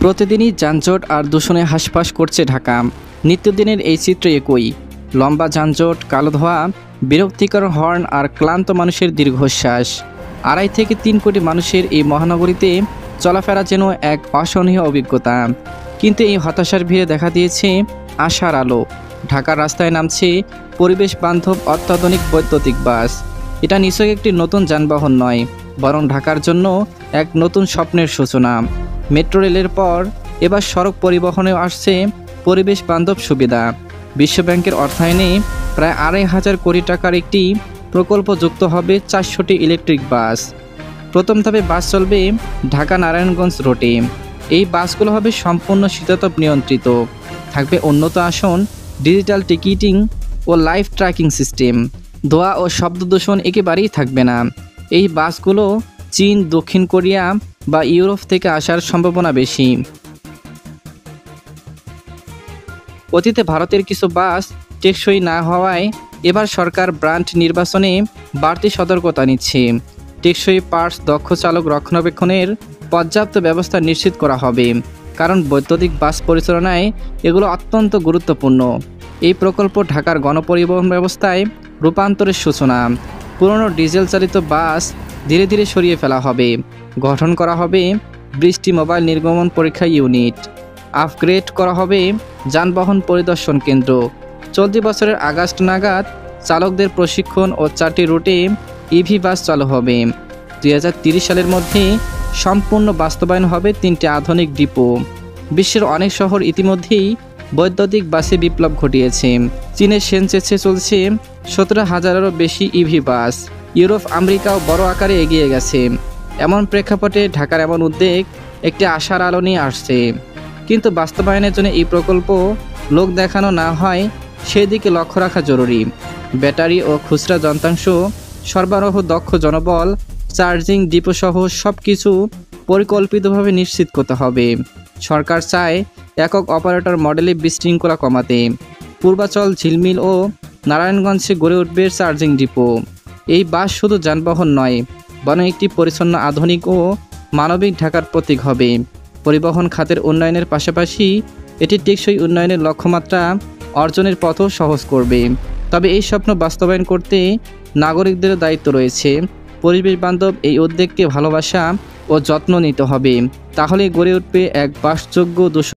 প্রতিদিনই যানজট আর দূষণে হাঁসফাঁস করছে ঢাকা। নিত্যদিনের এই চিত্র একই, লম্বা যানজট, কালো ধোঁয়া, বিরক্তিকর হর্ন আর ক্লান্ত মানুষের দীর্ঘশ্বাস। 2.5 থেকে 3 কোটি মানুষের এই মহানগরীতে চলাফেরা যেন এক অসহনীয় অভিজ্ঞতা। কিন্তু এই হতাশার ভিড়ে দেখা দিয়েছে আশার আলো। ঢাকার রাস্তায় নামছে পরিবেশ বান্ধব অত্যাধুনিক বৈদ্যুতিক বাস। এটা নিশ্চয়ই একটি নতুন যানবাহন নয়, বরং ঢাকার জন্য এক নতুন স্বপ্নের সূচনা। মেট্রো রেলের পর এবার সড়ক পরিবহনেও আসছে পরিবেশ বান্ধব সুবিধা। বিশ্বব্যাংকের অর্থায়নে প্রায় 2,500 কোটি টাকার একটি প্রকল্প যুক্ত হবে 400টি ইলেকট্রিক বাস। প্রথম ধাপে বাস চলবে ঢাকা নারায়ণগঞ্জ রুটে। এই বাসগুলো হবে সম্পূর্ণ শীতাতপ নিয়ন্ত্রিত, থাকবে উন্নত আসন, ডিজিটাল টিকিটিং ও লাইভ ট্র্যাকিং সিস্টেম। ধোঁয়া ও শব্দ দূষণ একেবারেই থাকবে না। এই বাসগুলো চীন, দক্ষিণ কোরিয়া বা ইউরোপ থেকে আসার সম্ভাবনা বেশি। অতীতে ভারতের কিছু বাস টেকসই না হওয়ায় এবার সরকার ব্র্যান্ড নির্বাচনে বাড়তি সতর্কতা নিচ্ছে। টেকসই পার্টস, দক্ষ চালক রক্ষণাবেক্ষণের পর্যাপ্ত ব্যবস্থা নিশ্চিত করা হবে, কারণ বৈদ্যুতিক বাস পরিচালনায় এগুলো অত্যন্ত গুরুত্বপূর্ণ। এই প্রকল্প ঢাকার গণপরিবহন ব্যবস্থায় রূপান্তরের সূচনা। পুরনো ডিজেল চালিত বাস ধীরে ধীরে সরিয়ে ফেলা হবে। গঠন করা হবে বৃষ্টি মোবাইল নির্গমন পরীক্ষা ইউনিট। আপগ্রেড করা হবে যানবাহন পরিদর্শন কেন্দ্র। চলতি বছরের আগস্ট নাগাদ চালকদের প্রশিক্ষণ ও 4টি রুটে ইভি বাস চালু হবে। 2030 সালের মধ্যে সম্পূর্ণ বাস্তবায়ন হবে 3টি আধুনিক ডিপো। বিশ্বের অনেক শহর ইতিমধ্যেই বৈদ্যুতিক বাসে বিপ্লব ঘটিয়েছে। চীনের সেনচেনে চলছে 17,000-এরও বেশি ইভি বাস। ইউরোপ, আমেরিকাও বড় আকারে এগিয়ে গেছে। এমন প্রেক্ষাপটে ঢাকার এমন উদ্যোগ একটি আশার আলো নিয়ে আসছে। কিন্তু বাস্তবায়নের জন্য এই প্রকল্প লোক দেখানো না হয় সেদিকে লক্ষ্য রাখা জরুরি। ব্যাটারি ও খুচরা যন্ত্রাংশ সরবরাহ, দক্ষ জনবল, চার্জিং ডিপোসহ সব কিছু পরিকল্পিতভাবে নিশ্চিত করতে হবে। সরকার চায় একক অপারেটর মডেলে বিশৃঙ্খলা কমাতে। পূর্বাচল, ঝিলমিল ও নারায়ণগঞ্জে গড়ে উঠবে চার্জিং ডিপো। এই বাস শুধু যানবাহন নয়, বরং একটি পরিচ্ছন্ন, আধুনিক ও মানবিক ঢাকার প্রতীক হবে। পরিবহন খাতের উন্নয়নের পাশাপাশি এটি টেকসই উন্নয়নের লক্ষ্যমাত্রা অর্জনের পথও সহজ করবে। তবে এই স্বপ্ন বাস্তবায়ন করতে নাগরিকদের দায়িত্ব রয়েছে। পরিবেশ বান্ধব এই উদ্যোগকে ভালোবাসা ও যত্ন নিতে হবে, তাহলেই গড়ে উঠবে এক বাসযোগ্য